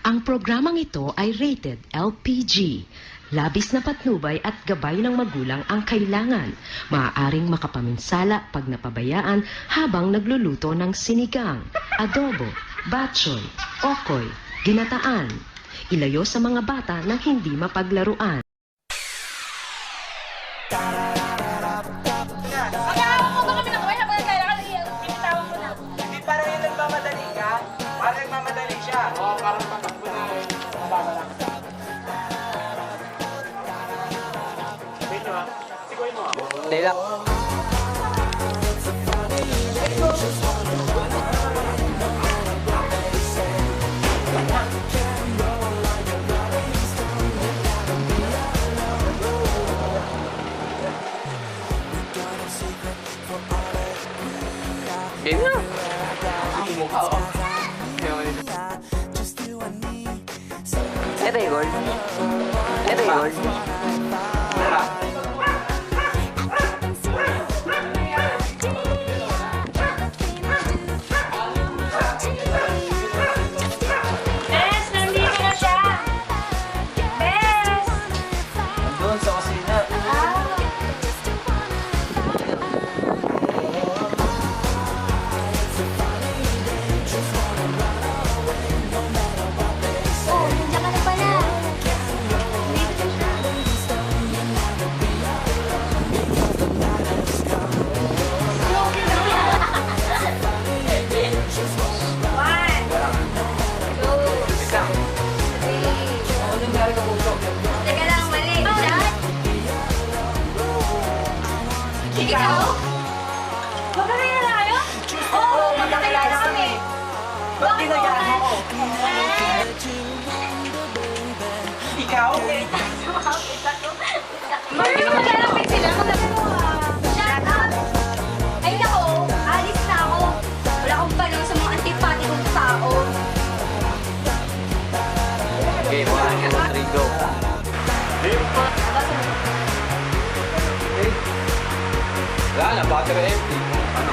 Ang programang ito ay rated LPG. Labis na patnubay at gabay ng magulang ang kailangan. Maaaring makapaminsala pag napabayaan habang nagluluto ng sinigang, adobo, batchoy, okoy, ginataan. Ilayo sa mga bata na hindi mapaglaruan. Mag-aawang mo ba kami ng kumain habang kailangan pinitawan ko na? Hindi parang yung nagmamadali ka? Parang nagmamadali siya. Oo, parang matakbo na rin. Mababa lang. Wait nyo ha. Siguin mo ha. Hindi lang. Game na. Ang mukha ko. Ito yung gold. Ito yung gold. Bes, nandito na siya! Bes! Doon sa kusina. Oh, nandiyan ka na pala. Dito na siya. One, two, three. Teka lang, mali. Dad? Ikaw? Magkakilala kayo? Oo, magkakilala kami. Ba't ginagano ko? Ikaw? Marunong maglalapit sila. Maglalapit mo Shut up! Ay nako, alis na ako. Wala akong balaw sa mga antipatikong tao. Game 1, 2, 3, go. Wala na, battery empty. Ano?